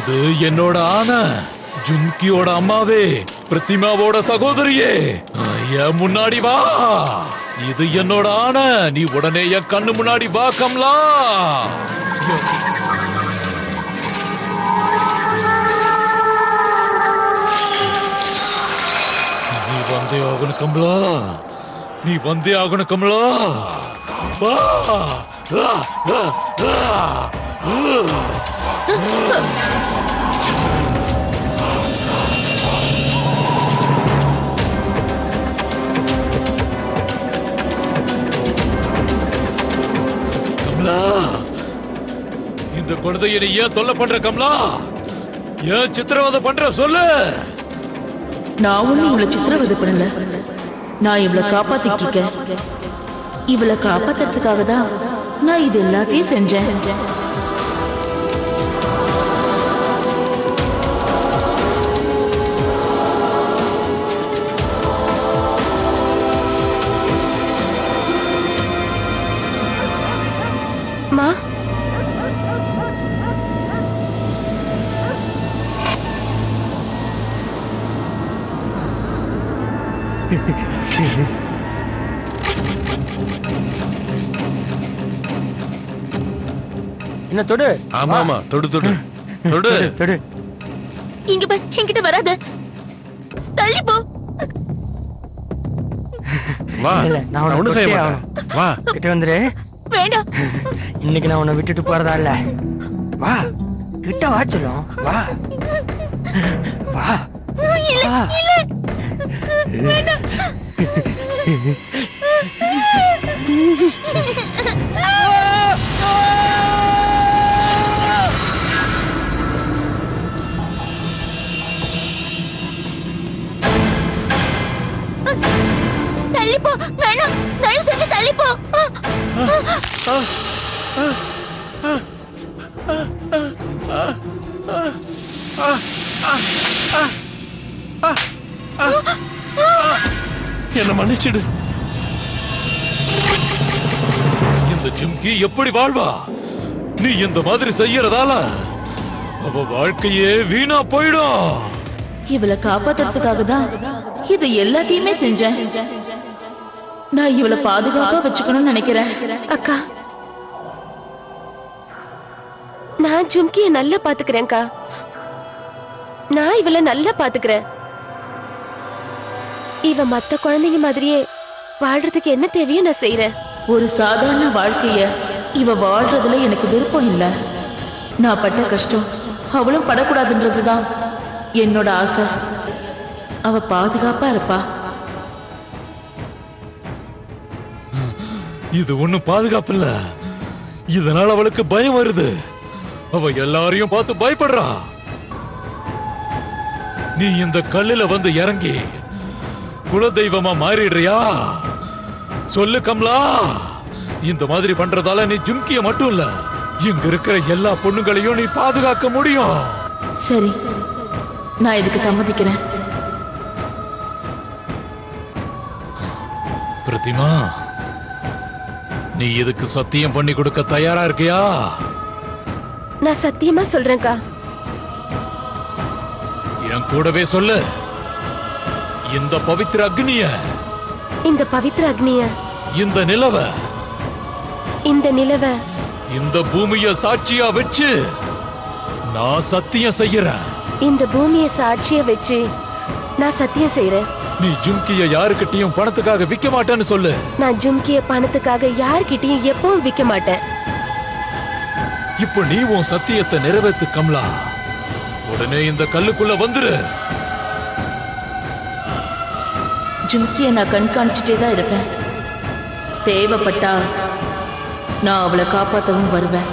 இது என்னோட ஆன ஜும்கியோட அம்மாவே, பிரதிமாவோட சகோதரியே, என் முன்னாடி வா. இது என்னோட ஆன, நீ உடனே என் கண்ணு முன்னாடி வா கமலா. நீ வந்தே ஆகணும் கமலா, நீ வந்தே ஆகணும் கமலா. வா. கமலா, இந்த குழந்தைய நீ ஏன் தொல்லை பண்ற கமலா? ஏன் சித்திரவதை பண்ற சொல்லு. நான் ஒண்ணு இவளை சித்திரவதை பண்ணல, நான் இவளை காப்பாத்திட்டு இருக்கேன். இவளை காப்பாத்துறதுக்காக தான் நான் இது எல்லாத்தையும் செஞ்சேன். மா, என்ன தொடு? ஆமா ஆமா, தொடு தொடு தொடு தொடு. இங்க பா, என்கிட்ட வராத, தள்ளி போ. வா, நான் உன்னை ஒண்ணு செய்ய தொட்டே மாட்டேன். வா. கிட்ட வந்துரு. வேண்டாம். இன்னைக்கு நான் உன்னை விட்டுட்டு போறதா இல்ல. வா, கிட்ட வா சொல்லும். வா வா இல்ல வா. இல்ல, வேண்டாம். தள்ளி போ, வேணாம், தயவு செஞ்சு தள்ளி போ. என்ன மன்னிச்சிடு. இந்த ஜிம்கி எப்படி வாழ்வா? நீ இந்த மாதிரி செய்யறதால அவ வாழ்க்கையே வீணா போயிடும். இவளை காப்பாத்துறதுக்காக தான் இது எல்லாத்தையுமே செஞ்சேன். நான் இவளை பாதுகாப்பா வச்சுக்கணும்னு நினைக்கிறேன். அக்கா, நான் ஜும்கிய நல்லா பாத்துக்கிறேன்க்கா. நான் இவளை நல்லா பாத்துக்கிறேன். இவ மத்த குழந்தைங்க மாதிரியே வாழ்றதுக்கு என்ன தேவையோ நான் செய்யறேன். ஒரு சாதாரண வாழ்க்கைய இவ வாழ்றதுல எனக்கு விருப்பம் இல்ல. நான் பட்ட கஷ்டம் அவளும் படக்கூடாதுன்றதுதான் என்னோட ஆசை. அவ பாதுகாப்பா இருப்பா. இது ஒண்ணும் பாதுகாப்பு இல்ல. இதனால அவளுக்கு பயம் வருது. அவ எல்லாரையும் பார்த்து பயப்படுறா. நீ இந்த கல்லுல வந்து இறங்கி குலதெய்வமா மாறிடுறியா? சொல்லு கமலா. இந்த மாதிரி பண்றதால நீ ஜும்கிய மட்டும் இல்ல, இங்க இருக்கிற எல்லா பொண்ணுங்களையும் நீ பாதுகாக்க முடியும். சரி, நான் இதுக்கு சம்மதிக்கிறேன். பிரதிமா, நீ இதுக்கு சத்தியம் பண்ணி கொடுக்க தயாரா இருக்கியா? நான் சத்தியமா சொல்றேன்க்கா. என் கூடவே சொல்லு. இந்த பவித்திர அக்னிய, இந்த பவித்திர அக்னிய, இந்த நிலவ, இந்த நிலவ, இந்த பூமிய சாட்சியா வச்சு நான் சத்தியம் செய்யறேன். இந்த பூமிய சாட்சிய வச்சு நான் சத்தியம் செய்யறேன். நீ ஜும்கிய யாருக்கிட்டையும் பணத்துக்காக விற்க மாட்டேன்னு சொல்லு. நான் ஜும்கிய பணத்துக்காக யார்கிட்டயும் எப்பவும் விற்க மாட்டேன். இப்ப நீ உன் சத்தியத்தை நிறைவேத்து கமலா. உடனே இந்த கல்லுக்குள்ள வந்துரு. ஜும்கிய நான் கண்காணிச்சுட்டே தான் இருப்பேன். தேவைப்பட்டா நான் அவளை காப்பாற்றவும் வருவேன்.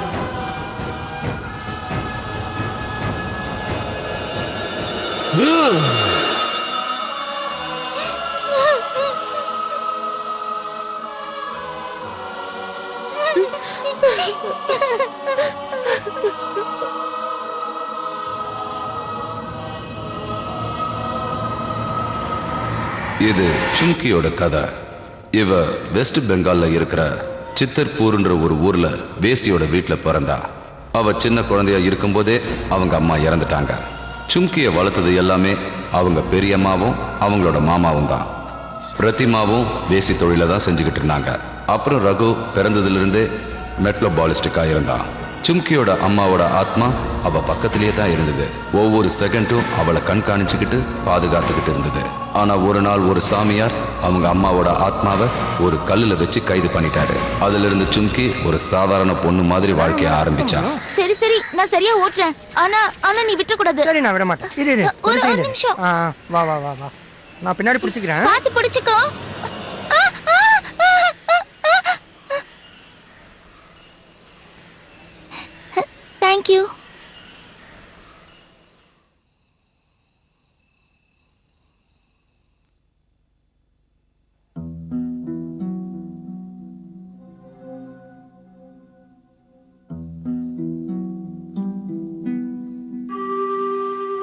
இது சும்கியோட கதை. இவ வெஸ்ட் பெங்கால்ல இருக்கிற சித்தர்பூர்ன்ற ஒரு ஊர்ல வேசியோட வீட்டுல பிறந்தா. அவ சின்ன குழந்தையா இருக்கும்போதே அவங்க அம்மா இறந்துட்டாங்க. சும்கியை வளர்த்தது எல்லாமே அவங்க பெரியம்மாவும் அவங்களோட மாமாவும் தான். பிரதிமாவும் வேசி தொழிலை தான் செஞ்சுக்கிட்டு இருந்தாங்க. அப்புறம் ரகு பிறந்ததிலிருந்தே மெட்ரோபாலிஸ்டிக்கா இருந்தான். சும்கியோட அம்மாவோட ஆத்மா அவ பக்கத்திலேயே தான் இருந்தது. ஒவ்வொரு செகண்டும் அவளை கண்காணிச்சுக்கிட்டு பாதுகாத்துக்கிட்டு இருந்தது. ஆனா ஒரு நாள் ஒரு சாமியார் அவங்க அம்மாவோட ஆத்மாவை ஒரு கல்லுல வச்சு கைது பண்ணிட்டாரு. அதுல இருந்து சும்கி ஒரு சாதாரண பொண்ணு மாதிரி வாழ்க்கைய ஆரம்பிச்சா. சரி சரி, நான் சரியா ஓட்டுறேன். ஆனா ஆனா நீ விட்டுற கூடாது. சரி, நான் விட மாட்டேன். இரு இரு, ஒரு கொஞ்சம் இரு. நிமிஷம். வா வா வா வா, நான் பின்னாடி பிடிச்சிக்கிறேன். பாத்து பிடிச்சுக்கோ. தேங்க்யூ.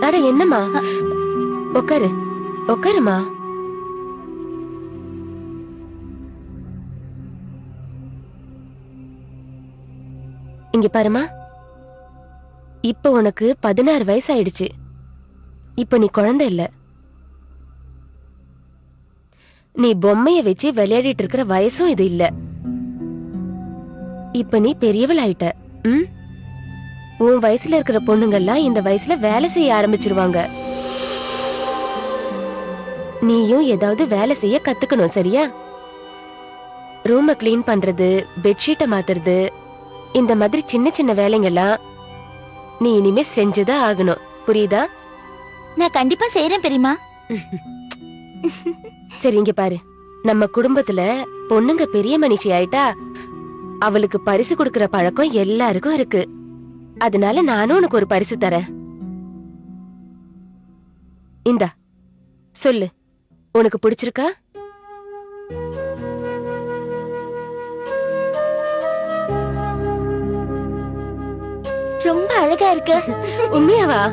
அட என்னம்மா, உட்காரு உட்காருமா. இங்க பாருமா, இப்ப உனக்கு 16 வயசு ஆயிடுச்சு. இப்ப நீ குழந்தை இல்ல. நீ பொம்மைய வச்சு விளையாடிட்டு இருக்கிற வயசும் இது இல்ல. இப்ப நீ பெரியவள் ஆயிட்ட. உன் வயசுல இருக்கிற பொண்ணுங்கெல்லாம் இந்த வயசுல வேலை செய்ய ஆரம்பிச்சிருவாங்க. நீயும் ஏதாவது வேலை செய்ய கத்துக்கணும், சரியா? ரூம கிளீன் பண்றது, பெட்ஷீட்டை மாத்துறது, இந்த மாதிரி சின்ன சின்ன வேலைங்கெல்லாம் நீ இனிமே செஞ்சுதான் ஆகணும், புரியுதா? நான் கண்டிப்பா செய்யறேன் பெரியம்மா. சரி, இங்க பாரு, நம்ம குடும்பத்துல பொண்ணுங்க பெரிய மனுஷி ஆயிட்டா அவளுக்கு பரிசு கொடுக்கற பழக்கம் எல்லாருக்கும் இருக்கு. அதனால நானும் உனக்கு ஒரு பரிசு தரேன். இந்தா, சொல்லு, உனக்கு பிடிச்சிருக்கா? ரொம்ப அழகா இருக்கு. உண்மையாவா?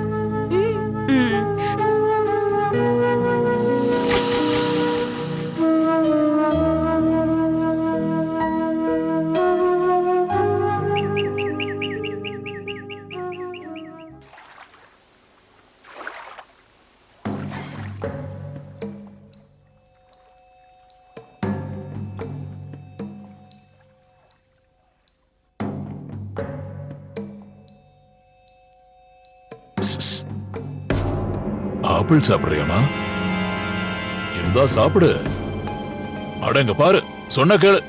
ஆப்பிள் சாப்பிடுறியாமா? இருந்தா சாப்பிடு. அடங்க பாரு, சொன்ன கேளு.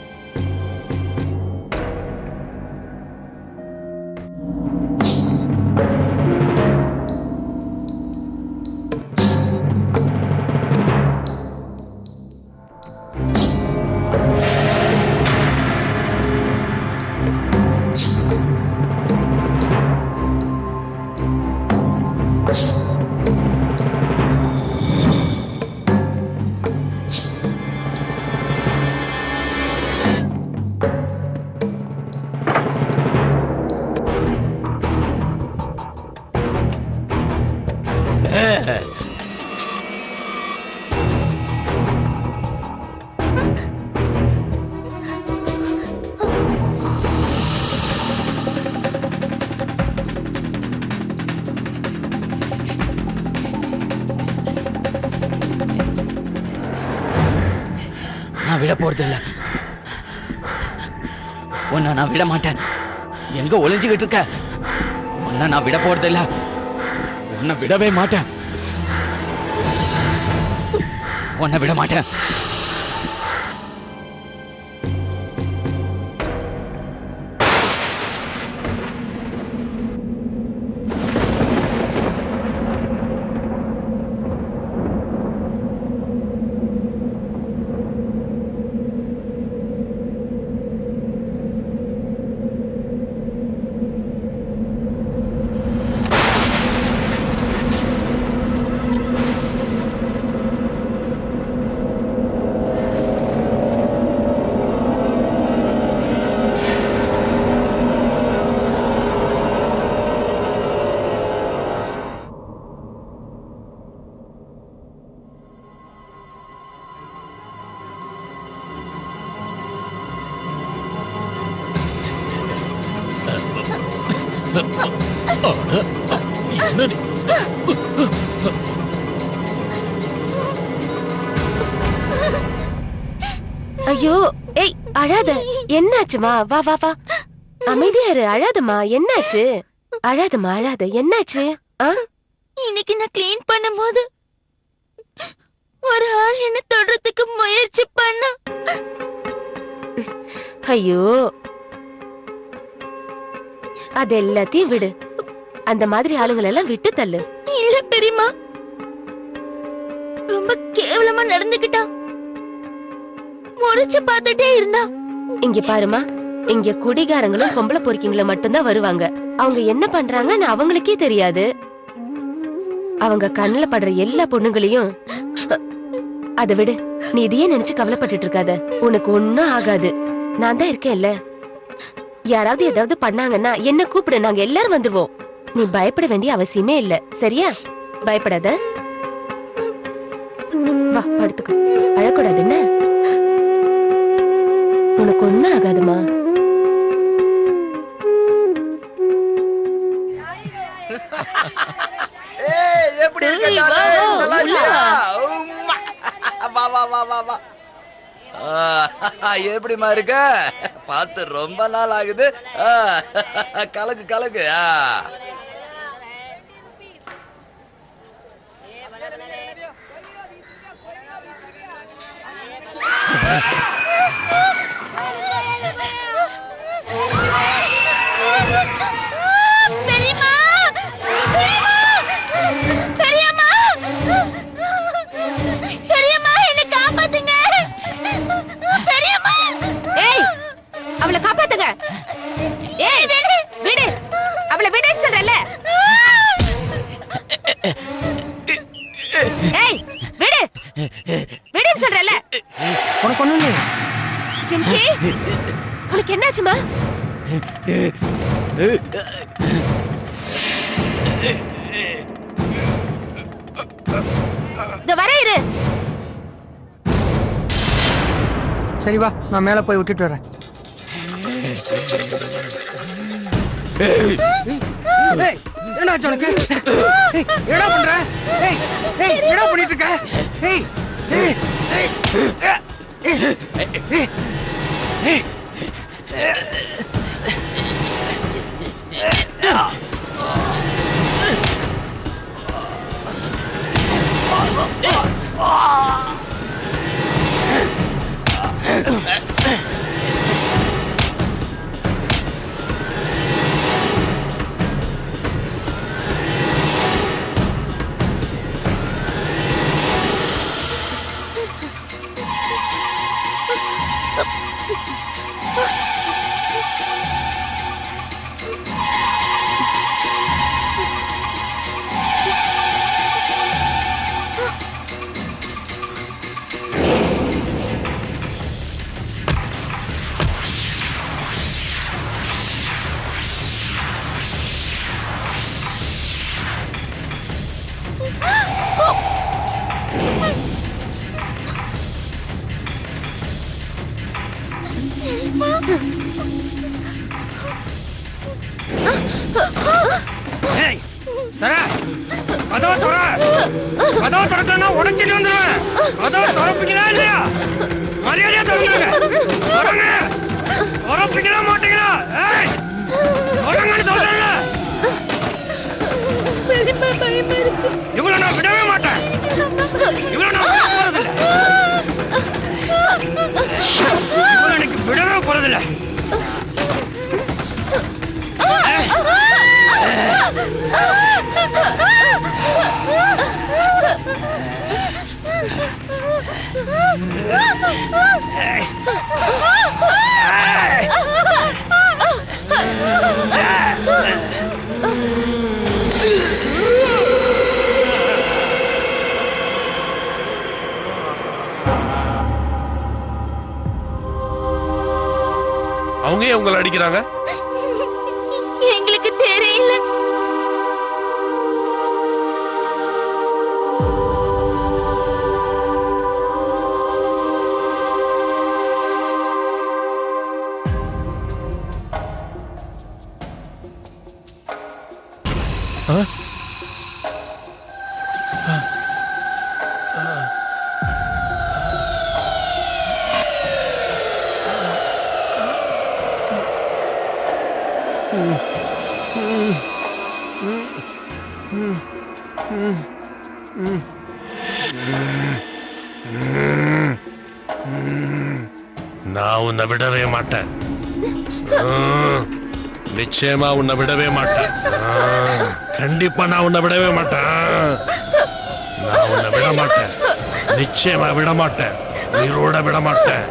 நான் விட போறது இல்ல. உன்னை நான் விட மாட்டேன். எங்க ஒளிஞ்சுகிட்டு இருக்க? உன்னை நான் விட போறது இல்ல. உன்னை விடவே மாட்டேன். உன்னை விட மாட்டேன். என்ன நீ? ஐயோ ஏய் அழாத, என்னாச்சுமா? வா வா வா, அமைதியா இரு, அழாதம்மா. என்னாச்சு? அழாதம்மா, அழாத. என்னாச்சு? இன்னைக்கு நான் கிளீன் பண்ணும்போது ஒரு ஆள் என்ன தொடுறதுக்கு முயற்சி பண்ணா. ஐயோ, அது எல்லாத்தையும் விடு. அந்த மாதிரி ஆளுங்களை எல்லாம் விட்டு தள்ளு. இல்ல பெரியம்மா, ரொம்ப கேவலமா நடந்துக்கிட்டா. முறைச்சு பார்த்துட்டே இருந்தா. இங்க பாருமா, இங்க குடிகாரங்களும் பொம்பளை பொறுக்கிங்களும் மட்டும்தான் வருவாங்க. அவங்க என்ன பண்றாங்கன்னு அவங்களுக்கே தெரியாது. அவங்க கண்ணுல படுற எல்லா பொண்ணுங்களையும் அதை விடு. நீ இதையே நினைச்சு கவலைப்பட்டு இருக்காத. உனக்கு ஒண்ணும் ஆகாது, நான் தான் இருக்கேன்ல. யாராவது ஏதாவது பண்ணாங்கன்னா என்ன கூப்பிடு, நாங்க எல்லாரும் வந்துருவோம். நீ பயப்பட வேண்டிய அவசியமே இல்ல, சரியா? பயப்படாத. வா படுத்துக்கோ, அழக்கூடாது. என்ன, உனக்கு ஒண்ணும் ஆகாதுமா. எப்படி எப்படிமா இருக்க? பார்த்து ரொம்ப நாள் ஆகுது. கலக்கு கலக்கு. அவளை காப்பாத்துங்க. ஏய் விடு, அவளை விடுன்னு சொல்றல. ஏய் விடு, விடுன்னு சொல்றல. உனக்கு ஒண்ணு இல்லையா? ஜிம்கி, உனக்கு என்னாச்சுமா? இந்த வர இரு. சரி வா, நான் மேல போய் விட்டுட்டு வரேன். என்ன உனக்கு? என்ன பண்ற? என்ன பண்ணிட்டு இருக்க? உடச்சிட்டு வந்துருவேன். அதோட தொடப்பீங்களா இல்லையா? மரியாதையா தொடங்க. தொடப்பீங்களா மாட்டீங்களா? தொடங்கன்னு சொல்றேன்ல. இவ்வளவு நான் விடவே மாட்டேன். இவ்வளவு நான் போறதில்லை. இவ்வளவு எனக்கு விடவே போறதில்லை. அவங்க ஏன் உங்களை அடிக்கிறாங்க? எங்களுக்கு தெரியல. நான் உன்னை விடவே மாட்டேன். நிச்சயமா உன்னை விடவே மாட்டேன். கண்டிப்பா நான் உன்னை விடவே மாட்டேன். நான் உன்னை விட மாட்டேன். நிச்சயமா விட மாட்டேன். உயிரோட விட மாட்டேன்.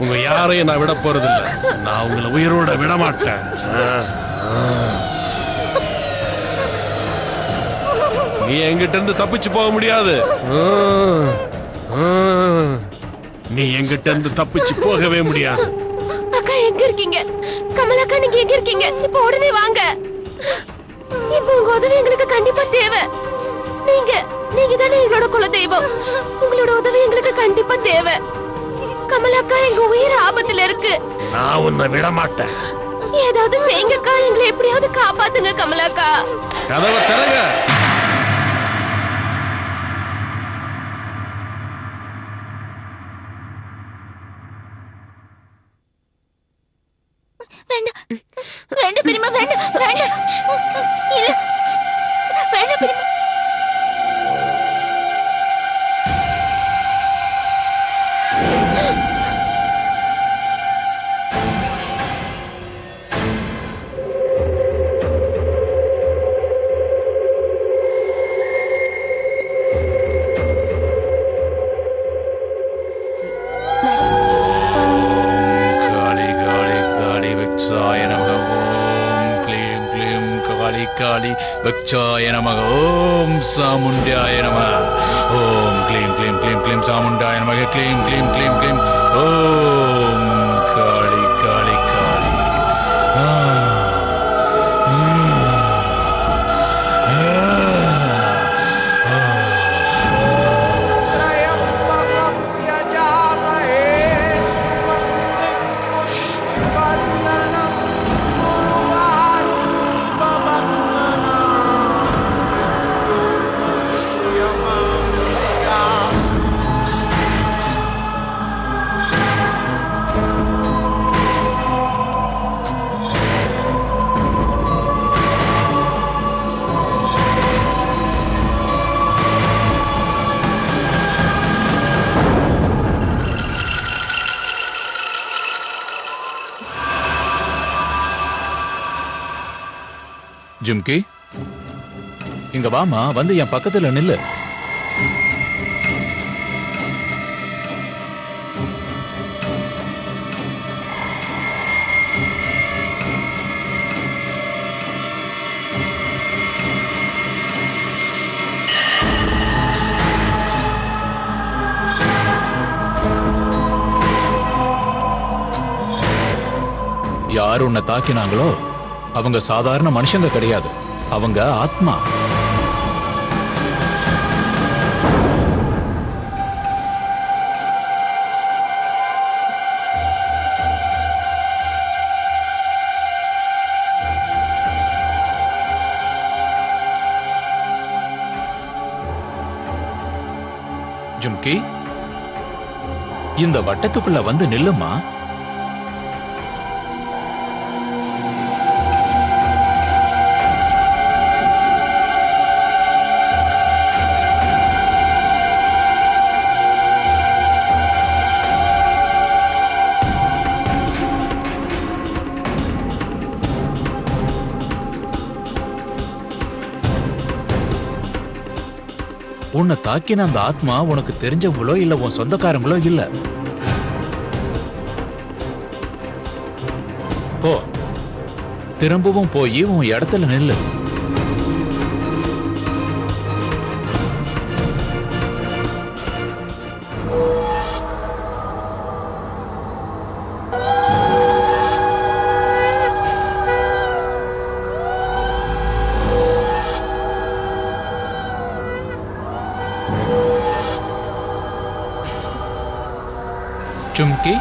உங்க யாரையும் நான் விட போறதில்லை. நான் உங்களை உயிரோட விட மாட்டேன். நீ என்கிட்ட இருந்து தப்பிச்சு போக முடியாது. நீ என்கிட்ட இருந்து தப்பிச்சு போகவே முடியாது. அக்கா எங்க இருக்கீங்க? கமலாக்கா நீங்க எங்க இருக்கீங்க? இப்ப உடனே வாங்க. இப்ப உங்க உதவி எங்களுக்கு கண்டிப்பா தேவை. நீங்க தானே எங்களோட குல தெய்வம். உங்களோட உதவி எங்களுக்கு கண்டிப்பா தேவை. கமலாக்கா எங்க உயிர் ஆபத்துல இருக்கு. நான் உன்னை விட மாட்டேன். ஏதாவது செய்யுங்கக்கா, எங்களை எப்படியாவது காப்பாத்துங்க கமலாக்கா. கதவை திறங்க. வேண்டாம் பெரியம்மா, வேண்டாம் வேண்டாம். இல்ல வேண்டாம் பெரியம்மா. காளி வக்ஷாய நமக. ஓம் சாமுண்ட்யாய நமக. ஓம் க்ளீம் க்ளீம் க்ளீம் க்ளீம் சாமுண்டாய நமக. க்ளீம் க்ளீம் க்ளீம் க்ளீம். ஓம் காளி காளி காளி. ஜிம்கி, இங்க வாமா, வந்து என் பக்கத்துல நில்லு. யார் உன்னை தாக்கினாங்களோ அவங்க சாதாரண மனுஷங்க கிடையாது. அவங்க ஆத்மா. ஜும்கி, இந்த வட்டத்துக்குள்ள வந்து நில்லுமா. உன்னை தாக்கின அந்த ஆத்மா உனக்கு தெரிஞ்சவங்களோ இல்ல உன் சொந்தக்காரங்களோ இல்ல. போ, திரும்பவும் போய் உன் இடத்துல நில்லு. சும்கி,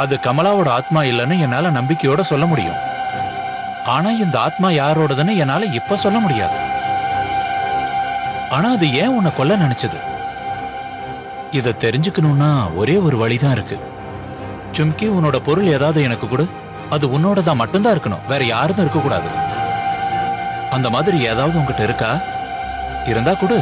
அது கமலாவோட ஆத்மா இல்லைன்னு என்னால நம்பிக்கையோட சொல்ல முடியும். ஆனா இந்த ஆத்மா யாரோடதுன்னு என்னால இப்ப சொல்ல முடியாது. ஆனா அது ஏன் உன்னை கொல்ல நினைச்சது? இத தெரிஞ்சுக்கணும்னா ஒரே ஒரு வழிதான் இருக்கு. சும்கி, உன்னோட பொருள் ஏதாவது எனக்கு கொடு. அது உன்னோடதான் மட்டும்தான் இருக்கணும், வேற யாரும் இருக்க கூடாது. அந்த மாதிரி ஏதாவது உங்ககிட்ட இருக்கா? இருந்தா கொடு.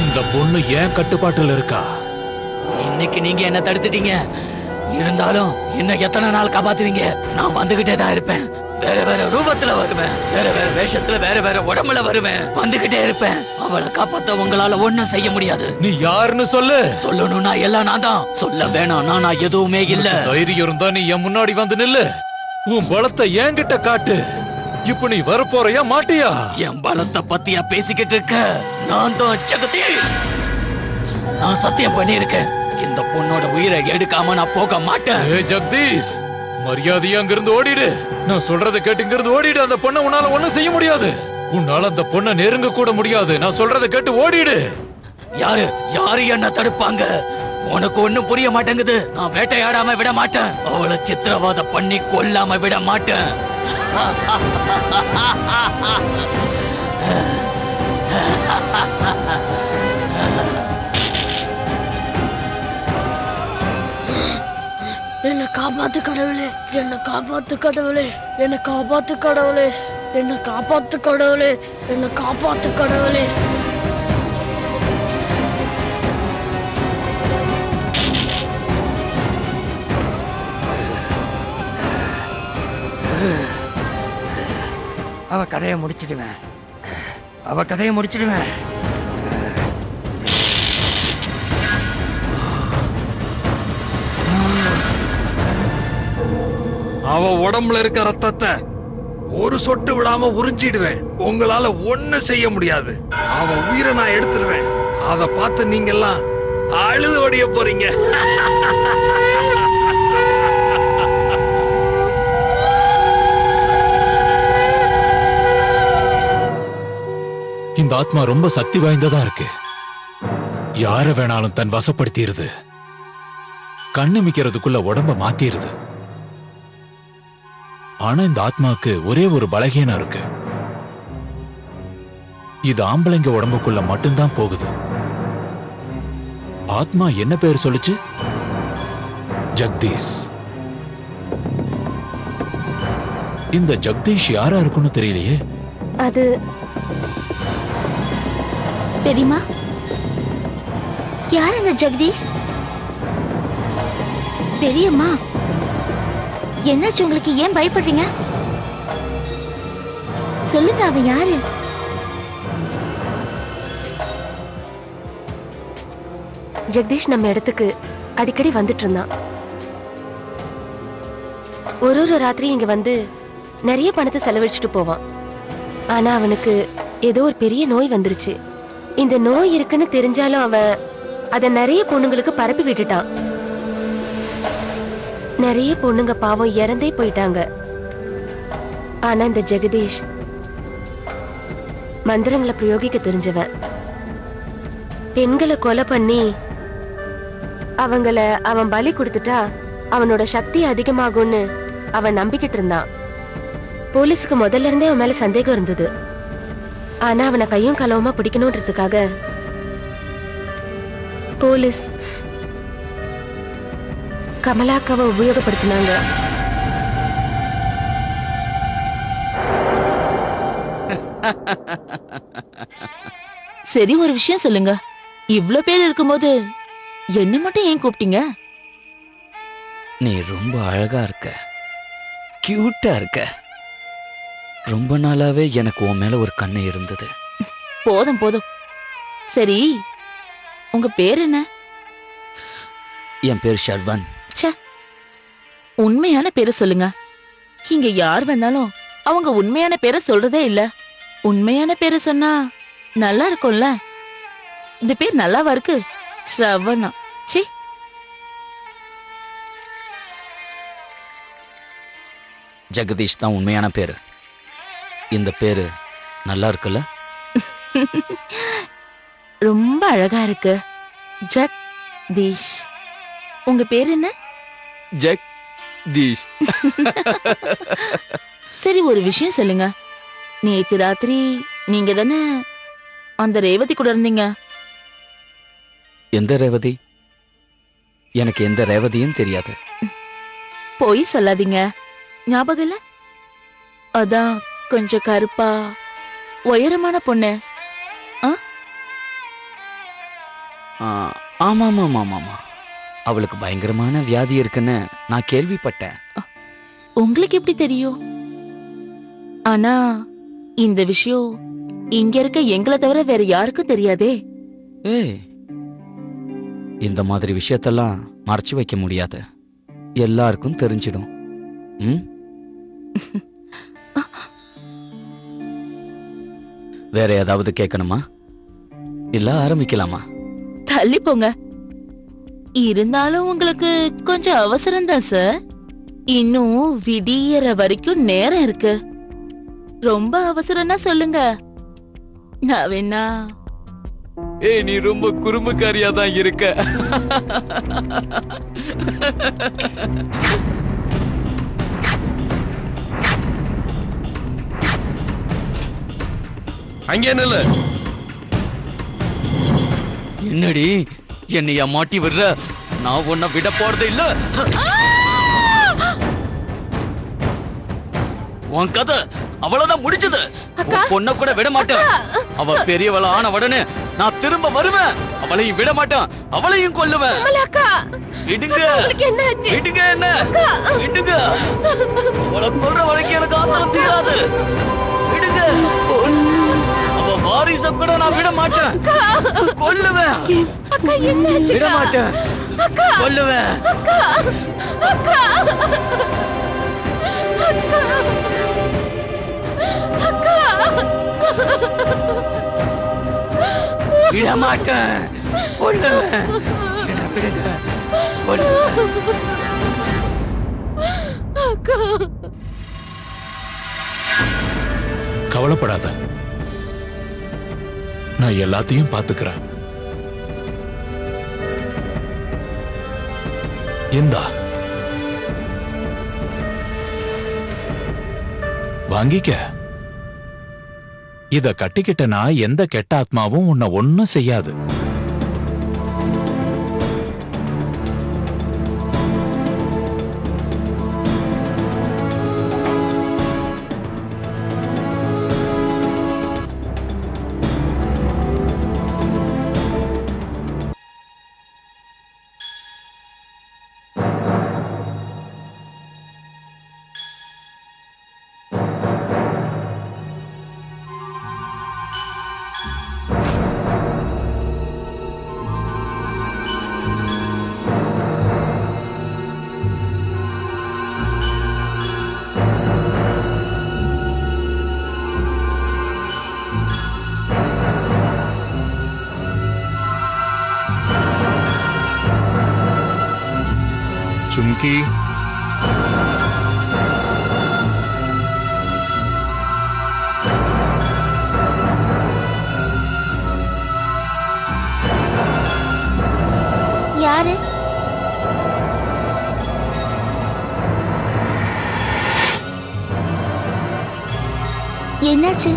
இந்த பொண்ணு ஏன் கட்டுப்பாட்டுல இருக்கா? இன்னைக்கு நீங்க என்ன தடுத்துட்டீங்க. இருந்தாலும் இன்னும் எத்தனை நாள் காப்பாத்துவீங்க? நான் வந்துகிட்டே தான் இருப்பேன். வேற வேற ரூபத்துல வருவேன், வேற வேற வேஷத்துல, வேற வேற உடம்புல வருவேன். வந்துகிட்டே இருப்பேன். அவளை காப்பாத்த உங்களால ஒண்ணும் செய்ய முடியாது. நீ யாருன்னு சொல்லு. சொல்லணும்னா எல்லாம் நான் தான். சொல்ல வேணாம்னா நான் எதுவுமே இல்ல. தைரியம் இருந்தா நீ என் முன்னாடி வந்து நில்லு. உன் பலத்தை என்கிட்ட காட்டு. இப்ப நீ வரப்போறையா மாட்டியா? என் பலத்தை பத்தியா பேசிக்கிட்டு இருக்க? நான் தான் ஜெகதீஷ். நான் சத்தியம் பண்ணிருக்கேன், இந்த பொண்ணோட உயிரை எடுக்காம நான் போக மாட்டேன். ஜெகதீஷ், மரியாதையா அங்கிருந்து ஓடிடு. நான் சொல்றதை கேட்டு இங்கிருந்து ஓடிடு. அந்த பொண்ணை உன்னால ஒண்ணும் செய்ய முடியாது. உன்னால அந்த பொண்ணை நெருங்க கூட முடியாது. நான் சொல்றதை கேட்டு ஓடிடு. யாரு யாரு என்ன தடுப்பாங்க? உனக்கு ஒண்ணும் புரிய மாட்டேங்குது. நான் வேட்டையாடாம விட மாட்டேன். அவளை சித்திரவதை பண்ணி கொல்லாம விட மாட்டேன். என்ன காப்பாத்து கடவுளே, என்ன காப்பாத்து கடவுளே, என்ன காப்பாத்து கடவுளே, என்ன காப்பாத்து கடவுளே, என்ன காப்பாத்து கடவுளே. அவ கதையை முடிச்சிடுவேன். அவ கதையை முடிச்சிடுவேன். அவ உடம்புல இருக்க ரத்தத்தை ஒரு சொட்டு விடாம உறிஞ்சிடுவேன். உங்களால ஒண்ணு செய்ய முடியாது. அவ உயிரை நான் எடுத்துருவேன். அத பார்த்து நீங்க எல்லாம் அழுது ஒடிய போறீங்க. இந்த ஆத்மா ரொம்ப சக்தி வாய்ந்ததா இருக்கு. யார வேணாலும் தன் வசப்படுத்திடுது. கண்ணுமிக்கிறதுக்குள்ள உடம்ப மாத்திருது. ஆனா இந்த ஆத்மாவுக்கு ஒரே ஒரு பலகீனம் இருக்கு. இது ஆம்பளைங்க உடம்புக்குள்ள மட்டும்தான் போகுது. ஆத்மா என்ன பேர் சொல்லுச்சு? ஜெகதீஷ். இந்த ஜெகதீஷ் யாரா இருக்குன்னு தெரியலையே. அது பெரியம்மா, யார் அந்த ஜெகதீஷ்? பெரியம்மா, என்னாச்சு உங்களுக்கு? ஏன் பயப்படுறீங்க? சொல்லுங்க, அவன் யாரு? ஜெகதீஷ் நம்ம இடத்துக்கு அடிக்கடி வந்துட்டு இருந்தான். ஒரு ராத்திரி இங்க வந்து நிறைய பணத்தை செலவழிச்சுட்டு போவான். ஆனா அவனுக்கு ஏதோ ஒரு பெரிய நோய் வந்துருச்சு. இந்த நோய் இருக்குன்னு தெரிஞ்சாலும் அவன் அத நிறைய பொண்ணுங்களுக்கு பரப்பி விட்டுட்டான். நிறைய பொண்ணுங்க பாவம் இறந்தே போயிட்டாங்க. ஆனா இந்த ஜெகதீஷ் மந்திரங்களை பிரயோகிக்க தெரிஞ்சவன். பெண்களை கொலை பண்ணி அவங்கள அவன் பலி கொடுத்துட்டா அவனோட சக்தி அதிகமாகும்னு அவன் நம்பிக்கிட்டு இருந்தான். போலீஸுக்கு முதல்ல இருந்தே அவன் மேல சந்தேகம் இருந்தது. ஆனா அவனை கையும் களவுமா பிடிக்கணும்ன்றதுக்காக போலீஸ் கமலாக்காவை உபயோகப்படுத்தினாங்க. சரி, ஒரு விஷயம் சொல்லுங்க. இவ்ளோ பேர் இருக்கும்போது என்ன மட்டும் ஏன் கூப்பிட்டீங்க? நீ ரொம்ப அழகா இருக்க, கியூட்டா இருக்க. ரொம்ப நாளாவே எனக்கு உன் மேல ஒரு கண்ணு இருந்தது. போதும் போதும். சரி, உங்க பேர் என்ன? என் பேர் ஷர்வன். ச்சே, உண்மையான பேரை சொல்லுங்க. இங்க யார் வந்தாலும் அவங்க உண்மையான பேரை சொல்றதே இல்ல. உண்மையான பேரை சொன்னா நல்லா இருக்கும்ல. இந்த பேர் நல்லாவா இருக்கு? ஸ்ரவணா. சி, ஜெகதீஷ் தான் உண்மையான பேரு. இந்த பேரு நல்லா இருக்குல்ல? ரொம்ப அழகா இருக்கு. ஜெகதீஷ். உங்க பேர் என்ன? ஜெகதீஷ். சரி, ஒரு விஷயம் சொல்லுங்க. நேத்து ராத்திரி நீங்க தானே அந்த ரேவதி கூட இருந்தீங்க? எந்த ரேவதி? எனக்கு எந்த ரேவதியும் தெரியாது. போய் சொல்லாதீங்க. ஞாபகம் இல்ல? அதான் கொஞ்சம் கருப்பா உயரமான பொண்ணு. ஆமா ஆமா ஆமா ஆமா. அவளுக்கு பயங்கரமான வியாதி இருக்குன்னு நான் கேள்விப்பட்டேன். உங்களுக்கு எப்படி தெரியும்? ஆனா இந்த விஷயம் இங்க இருக்க எங்களை தவிர வேற யாருக்கும் தெரியாதே. ஏய், இந்த மாதிரி விஷயத்தெல்லாம் மறைச்சு வைக்க முடியாது. எல்லாருக்கும் தெரிஞ்சிடும். வேற ஏதாவது கேட்கணுமா இல்ல ஆரம்பிக்கலாமா? தள்ளி போங்க. இருந்தாலும் உங்களுக்கு கொஞ்சம் அவசரம் தான் சார். இன்னும் விடியற வரைக்கும் நேரம் இருக்கு. ரொம்ப அவசரம்னா சொல்லுங்க. நான் வேணா. ஏய், நீ ரொம்ப குறும்புக்காரியா தான் இருக்க. அங்கே நில்லு. என்னடி என்னைய மாட்டி விடுற? நான் உன்னை விட போறது இல்ல. உன் கதை அவ்வளவுதான் முடிஞ்சது. பொண்ண கூட விட மாட்டேன். அவ பெரியவள ஆன உடனே நான் திரும்ப வருவேன். அவளையும் விட மாட்டேன். அவளையும் கொல்லுவேன். விடுங்க, விடுங்க, என்ன விடுங்க. அவளை கொல்ற வரைக்கும் எனக்கு ஆத்திரம் தீராது. விடுங்க. அவ வாரிச கூட நான் விட மாட்டேன். கொல்லுவேன். விட மாட்டேன். கொல்லுவேன். விட மாட்டேன். கொல்லுவேன். விடுங்க. கொல்லுவேன். கவலைப்படாத, நான் எல்லாத்தையும் பாத்துக்கிறேன். இந்தா வாங்கிக்க. இத கட்டிக்கிட்டனா எந்த கெட்ட ஆத்மாவும் உன்னை ஒண்ணும் செய்யாது. சும்கி யாரு? என்னாச்சு?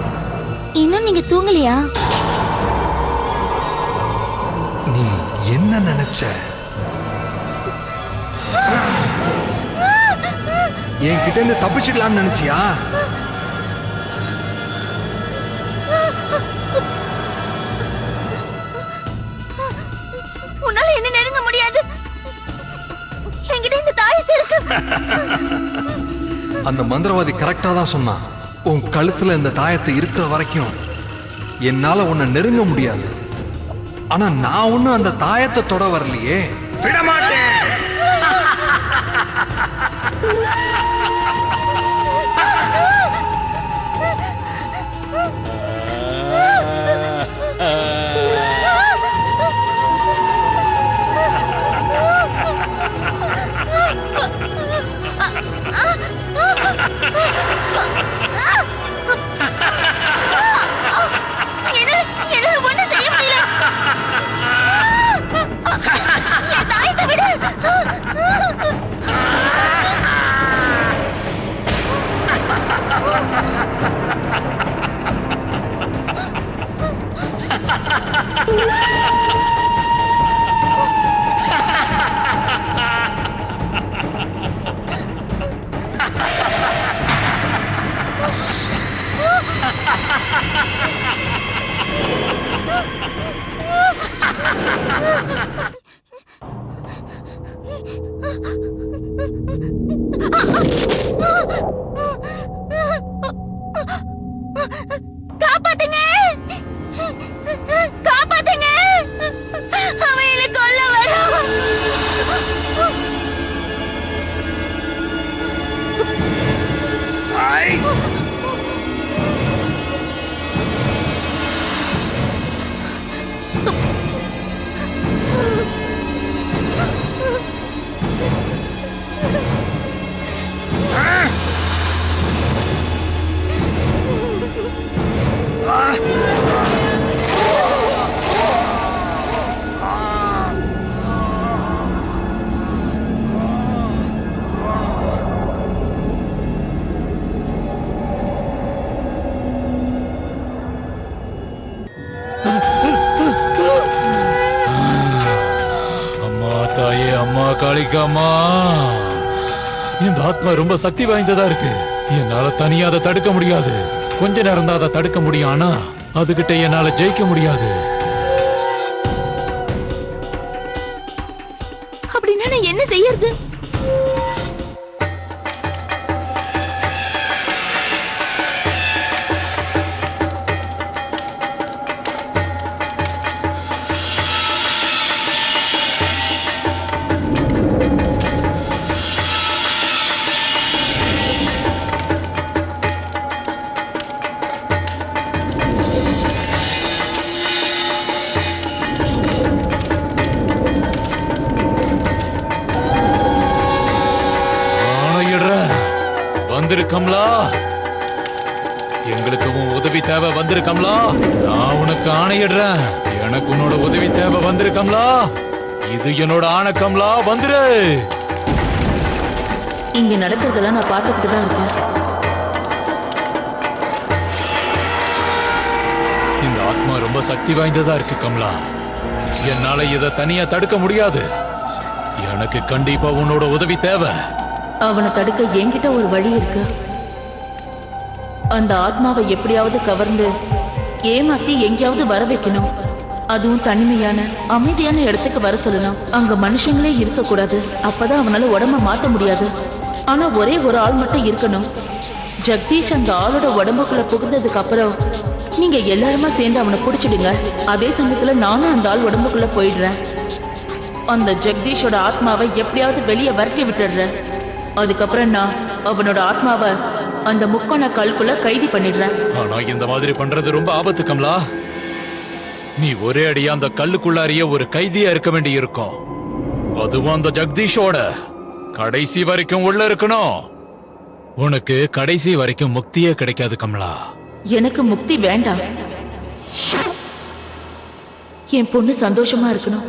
இன்னும் நீங்க தூங்கலையா? நீ என்ன நினைச்ச? என்கிட்ட இருந்து தப்பிச்சிடலாம்னு நினைச்சியா? உன்னால என்ன நெருங்க முடியாது. என்கிட்ட இந்த தாயத்து இருக்கு. அந்த மந்திரவாதி கரெக்டா தான் சொன்னான். உன் கழுத்துல இந்த தாயத்தை இருக்கிற வரைக்கும் என்னால உன்னை நெருங்க முடியாது. ஆனா நான் ஒண்ணும் அந்த தாயத்தை தொட வரலையே. விடமாட்டேன். என்னால ஒண்ணும் செய்ய முடியல. என் தாயத்தை விடு. காப்பாத்துங்க, காப்பாத்துங்க. அவன் என்னை கொல்ல வரான். தாயே, அம்மா காளிக்காமா, இந்த ஆத்மா ரொம்ப சக்தி வாய்ந்ததா இருக்கு. என்னால தனியா அதை தடுக்க முடியாது. கொஞ்ச நேரம் தான் அதை தடுக்க முடியும். ஆனா அதுகிட்ட என்னால ஜெயிக்க முடியாது. அப்படின்னா நான் என்ன செய்யறது? வந்திருக்கம்லா, எங்களுக்கு உன் உதவி தேவை. வந்திருக்கம்லா, நான் உனக்கு ஆணையிடுறேன். எனக்கு உன்னோட உதவி தேவை. வந்திருக்கம்லா, இது என்னோட ஆணக்கம்லா. வந்துரு. இங்க நடக்கிறதெல்லாம் நான் பார்த்துக்கிட்டு தான் இருக்கேன். இந்த ஆத்மா ரொம்ப சக்தி வாய்ந்ததா இருக்கு கமலா. என்னால இதை தனியா தடுக்க முடியாது. எனக்கு கண்டிப்பா உன்னோட உதவி தேவை. அவனை தடுக்க என்கிட்ட ஒரு வழி இருக்கு. அந்த ஆத்மாவை எப்படியாவது கவர்ந்து ஏமாத்தி எங்கேயாவது வர வைக்கணும். அதுவும் தனிமையான அமைதியான இடத்துக்கு வர சொல்லணும். அங்க மனுஷங்களே இருக்க கூடாது. அப்பதான் அவனால உடம்ப மாத்த முடியாது. ஆனா ஒரே ஒரு ஆள் மட்டும் இருக்கணும். ஜெகதீஷ் அந்த ஆளோட உடம்புக்குள்ள புகுந்ததுக்கு அப்புறம் நீங்க எல்லாருமா சேர்ந்து அவனை பிடிச்சிடுங்க. அதே சமயத்துல நானும் அந்த ஆள் உடம்புக்குள்ள போயிடுறேன். அந்த ஜெகதீஷோட ஆத்மாவை எப்படியாவது வெளியே விரட்டி விட்டுடுறேன். அதுக்கப்புறம் நான் அவனோட ஆத்மாவை அந்த முக்கோண கல்குள்ள கைது பண்ணிடுறேன். ஆனா இந்த மாதிரி பண்றது ரொம்ப ஆபத்து கமலா. நீ ஒரே அடியா அந்த கல்லுக்குள்ளாரிய ஒரு கைதியா இருக்க வேண்டி இருக்கும். அதுவும் அந்த ஜெகதீஷோட கடைசி வரைக்கும் உள்ள இருக்கணும். உனக்கு கடைசி வரைக்கும் முக்தியே கிடைக்காது கமலா. எனக்கு முக்தி வேண்டாம். என் பொண்ணு சந்தோஷமா இருக்கணும்,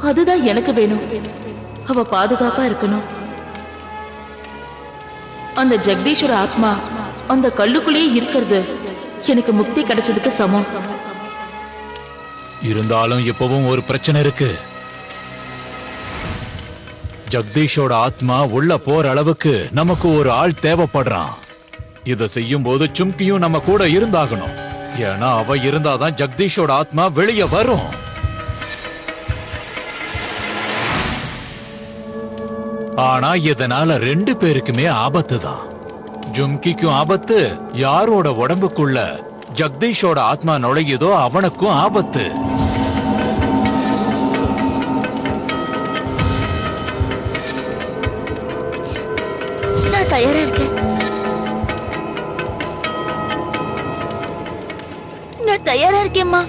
அதுதான் எனக்கு வேணும். அவ பாதுகாப்பா இருக்கணும். அந்த ஜெகதீஷோட ஆத்மா அந்த கல்லுக்குள்ளேயே இருக்கிறது எனக்கு முக்தி கிடைச்சதுக்கு சமம். இருந்தாலும் இப்பவும் ஒரு பிரச்சனை இருக்கு. ஜெகதீஷோட ஆத்மா உள்ள போற அளவுக்கு நமக்கு ஒரு ஆள் தேவைப்படுறான். இத செய்யும் போது சும்கியும் நம்ம கூட இருந்தாகணும். ஏன்னா அவ இருந்தாதான் ஜெகதீஷோட ஆத்மா வெளியே வரும். ஆனா இதனால 2 பேருக்குமே ஆபத்து தான். ஜும்கிக்கும் ஆபத்து, யாரோட உடம்புக்குள்ள ஜெகதீஷோட ஆத்மா நுழையுதோ அவனுக்கும் ஆபத்து. நான் தயாரா இருக்கேன். நான் தயாரா இருக்கேம்மா.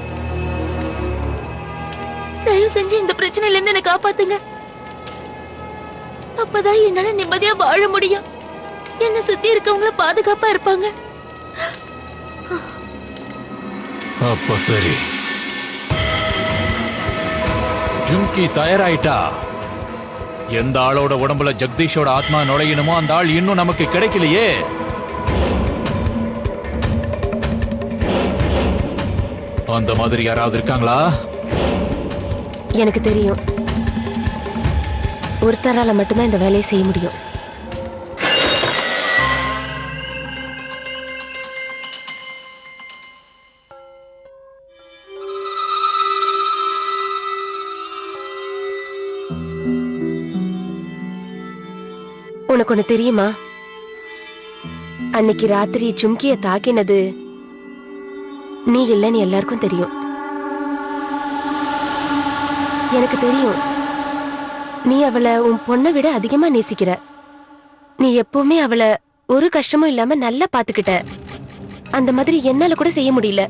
தயவு செஞ்சு இந்த பிரச்சனையில இருந்து என்னை காப்பாத்துங்க. அப்பதான் என்னால நிம்மதியா வாழ முடியும். என்ன சுத்தி இருக்கவங்கள பாதுகாப்பா இருப்பாங்க. அப்ப சரி, ஜும்கி தயாராயிட்டா. எந்த ஆளோட உடம்புல ஜெகதீஷோட ஆத்மா நுழையணுமோ அந்த ஆள் இன்னும் நமக்கு கிடைக்கலையே. அந்த மாதிரி யாராவது இருக்காங்களா? எனக்கு தெரியும், ஒருத்தரால மட்டும்தான் இந்த வேலையை செய்ய முடியும். உனக்கு ஒண்ணு தெரியுமா? அன்னைக்கு ராத்திரி ஜும்கிய தாக்கினது நீ இல்லைன்னு எல்லாருக்கும் தெரியும். எனக்கு தெரியும், நீ அவளை உன் பொண்ணை விட அதிகமா நேசிக்கிற. நீ எப்பவுமே அவளை ஒரு கஷ்டமும் இல்லாம நல்லா பாத்துக்கிட்ட. அந்த மாதிரி என்னால கூட செய்ய முடியல.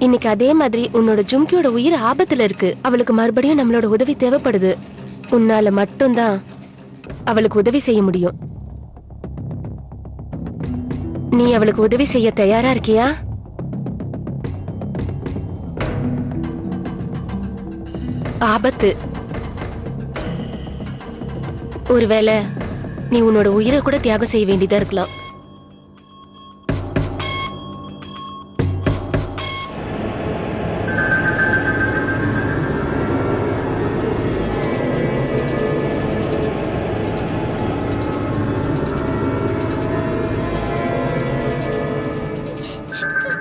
இன்னைக்கு அதே மாதிரி உன்னோட ஜும்கியோட உயிர் ஆபத்துல இருக்கு. அவளுக்கு மறுபடியும் நம்மளோட உதவி தேவைப்படுது. உன்னால மட்டும்தான் அவளுக்கு உதவி செய்ய முடியும். நீ அவளுக்கு உதவி செய்ய தயாரா இருக்கியா? ஆபத்து. ஒருவேளை நீ உன்னோட உயிரை கூட தியாகம் செய்ய வேண்டியதா இருக்கலாம்.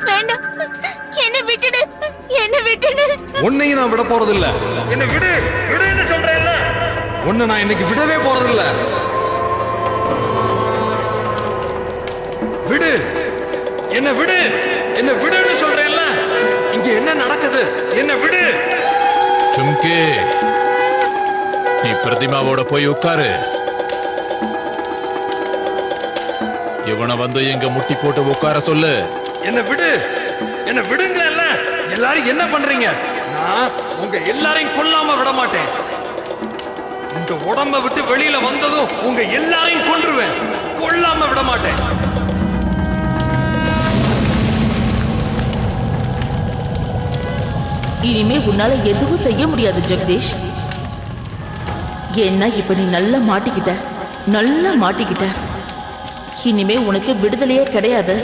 வேண்டாம், என்ன விட்டுடு, என்ன விட்டுடு. உன்னையும் நான் விட போறதில்ல. என்ன விடு, விடுன்னு சொல்றேன்ல. உன்னை நான் இன்னைக்கு விடவே போறதில்ல. விடு, என்ன விடு, என்ன விடுன்னு சொல்றேன்ல. இங்க என்ன நடக்குது? என்ன விடு. சும்கி, நீ பிரதிமாவோட போய் உட்காரு. இவனை வந்து எங்க முட்டி போட்டு உட்கார சொல்லு. என்ன விடு, என்ன விடுங்கல்ல. எல்லாரும் என்ன பண்றீங்க? நான் உங்க எல்லாரையும் கொல்லாம விட மாட்டேன். இந்த உடம்ப விட்டு வெளியில வந்ததும் உங்க எல்லாரையும் கொன்றுவேன். கொல்லாம விட மாட்டேன். இனிமே உன்னால எதுவும் செய்ய முடியாது ஜெகதீஷ். ஏன்னா இப்ப நீ நல்லா மாட்டிக்கிட்ட, நல்லா மாட்டிக்கிட்ட. இனிமே உனக்கு விடுதலையே கிடையாது.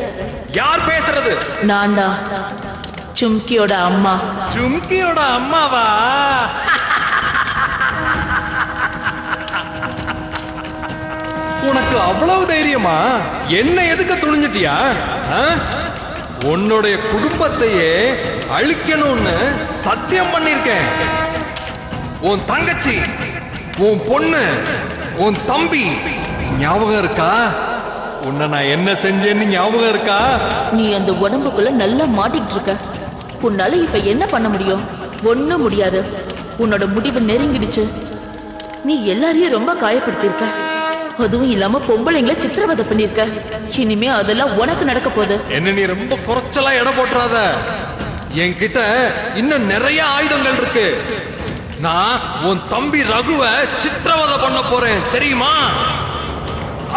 யார் பேசுறது? நான் தான், சும்கியோட அம்மா. சும்கியோட அம்மாவா? உனக்கு அவ்வளவு தைரியமா? என்ன எதுக்கு துணிஞ்சிட்டியா? உன்னுடைய குடும்பத்தையே அழிக்கணும்னு சத்தியம் பண்ணிருக்கேன். உன் தங்கச்சி, உன் பொண்ணு, உன் தம்பி ஞாபகம் இருக்கா? உன்னை நான் என்ன செஞ்சேன்னு ஞாபகம் இருக்கா? நீ அந்த உடம்புக்குள்ள நல்லா மாட்டிக்கிட்டு இருக்க. உன்னால இப்ப என்ன பண்ண முடியும்? ஒண்ணும் முடியாது. உன்னோட முடிவு நெருங்கிடுச்சு. நீ எல்லாரையும் ரொம்ப காயப்படுத்திருக்க. அதுவும் இல்லாம பொம்பளைங்களை சித்திரவதை பண்ணிருக்க. இனிமே அதெல்லாம் உனக்கு நடக்க போகுது. என்ன நீ ரொம்ப குறைச்சலா எடை போட்டுறாத. என்கிட்ட இன்னும் நிறைய ஆயுதங்கள் இருக்கு. நான் உன் தம்பி ரகுவ சித்திரவதை பண்ண போறேன் தெரியுமா?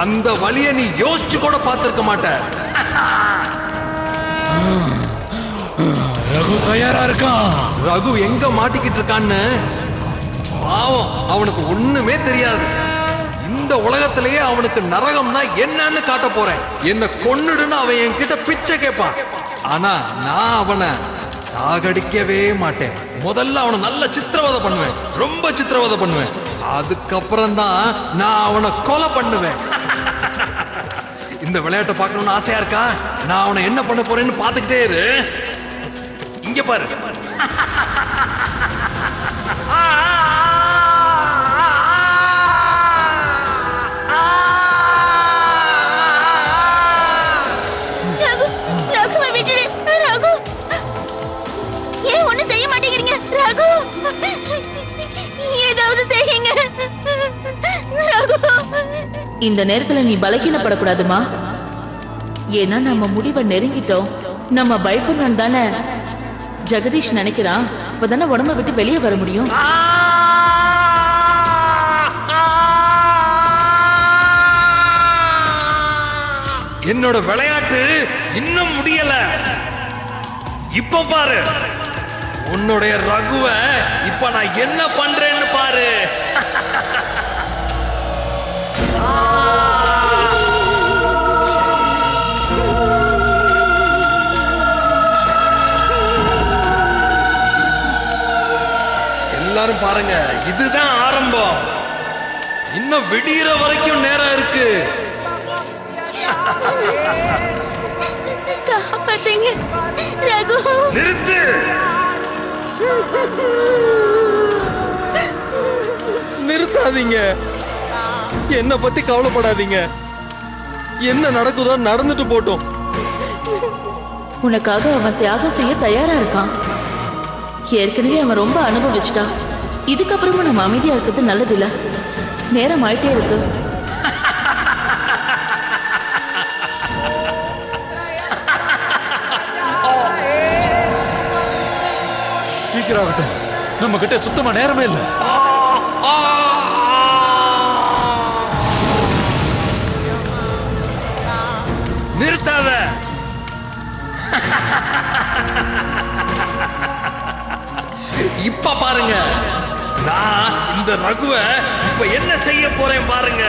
அந்த வழிய நீ யோசிச்சு கூட பார்த்திருக்க மாட்ட. ரகு தயாரா இருக்கான். ரகு எங்க மாட்டிக்கிட்டு இருக்கான்னு பாவம் அவனுக்கு ஒண்ணுமே தெரியாது. இந்த உலகத்திலேயே அவனுக்கு நரகம்னா என்னன்னு காட்ட போறேன். என்ன கொன்னுடுன்னு அவன் என்கிட்ட பிச்சை கேட்பான். ஆனா நான் அவனை சாகடிக்கவே மாட்டேன். முதல்ல அவனை நல்ல சித்திரவதை பண்ணுவேன், ரொம்ப சித்திரவதை பண்ணுவேன். அதுக்கப்புறம் தான் நான் அவனை கொலை பண்ணுவேன். இந்த விளையாட்டை பார்க்கணும்னு ஆசையா இருக்கா? நான் அவனை என்ன பண்ண போறேன்னு பார்த்துக்கிட்டே இரு. இங்க பாரு. ஏன் ஒண்ணு செய்ய மாட்டேங்கிறீங்க? ரகு, ஏதாவது செய்யுங்க. ரகு, இந்த நேரத்துல நீ பலகீனப்படக்கூடாதுமா. ஏன்னா நம்ம முடிவை நெருங்கிட்டோம். நம்ம பயப்படணும் தானே ஜெகதீஷ் நினைக்கிறான். அப்பதானே உடம்ப விட்டு வெளியே வர முடியும். என்னோட விளையாட்டு இன்னும் முடியல. இப்ப பாரு உன்னுடைய ரகுவ. இப்ப நான் என்ன பண்றேன்னு பாரு. எல்லாரும் பாருங்க, இதுதான் ஆரம்பம். இன்னும் விடியற வரைக்கும் நேரம் இருக்கு. காப்பாத்துங்க ரகு. நிறுத்து. நிறுத்தாதீங்க. என்ன பத்தி கவலைப்படாதீங்க. என்ன நடக்குதோ நடந்துட்டு போட்டோம். உனக்காக அவன் தியாகம் செய்ய தயாரா இருக்கான். ஏற்கனவே அவன் ரொம்ப அனுபவிச்சுட்டான். இதுக்கப்புறமா நம்ம அமைதியா இருக்கிறது நல்லது இல்ல. நேரம் ஆயிட்டே இருக்கு. சீக்கிரம் ஆகட்டும். நம்ம கிட்ட சுத்தமா நேரமே இல்லை. நிறுத்தாத. இப்ப பாருங்க, நான் இந்த ரகுவ இப்ப என்ன செய்ய போறேன் பாருங்க.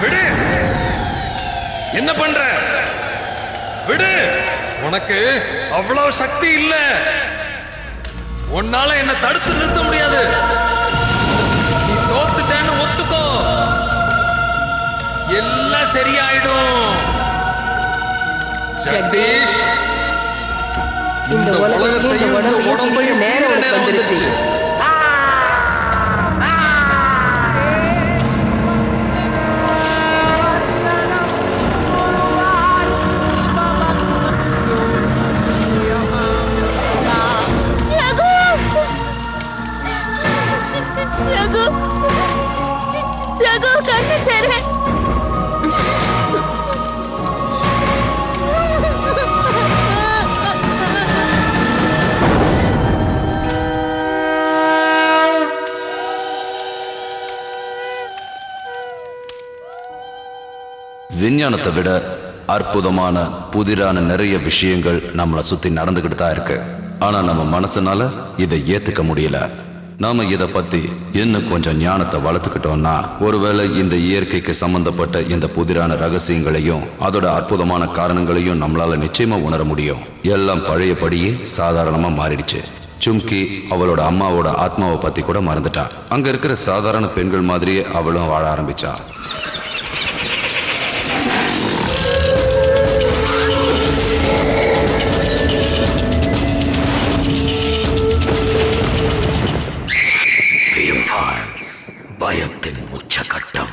விடு. என்ன பண்ற? விடு. உனக்கு அவ்வளவு சக்தி இல்ல. உன்னால என்ன தடுத்து நிறுத்த முடியாது. நீ தோத்துட்டேன்னு ஒத்துக்கோ. எல்லாம் சரியாயிடும். ஜெகதீஷ், இந்த உலகத்தையும் இந்த உடம்பையும் நேரம் வந்துருச்சு. ரகு, ரகு கண்ணு தெரு. விஞ்ஞானத்தை விட அற்புதமான புதிரான நிறைய விஷயங்கள் நம்மளை சுத்தி நடந்துகிட்டு தான் இருக்கு. ஆனா நம்ம மனசுனால இதை ஏத்துக்க முடியல. நாம இதை பத்தி இன்னும் கொஞ்சம் ஞானத்தை வளர்த்துக்கிட்டோம்னா ஒருவேளை இந்த இயற்கைக்கு சம்பந்தப்பட்ட இந்த புதிரான ரகசியங்களையும் அதோட அற்புதமான காரணங்களையும் நம்மளால நிச்சயமா உணர முடியும். எல்லாம் பழையபடியே சாதாரணமா மாறிடுச்சு. சும்கி அவளோட அம்மாவோட ஆத்மாவை பத்தி கூட மறந்துட்டா. அங்க இருக்கிற சாதாரண பெண்கள் மாதிரியே அவளும் வாழ ஆரம்பிச்சா. பயத்தின் உச்சகட்டம்.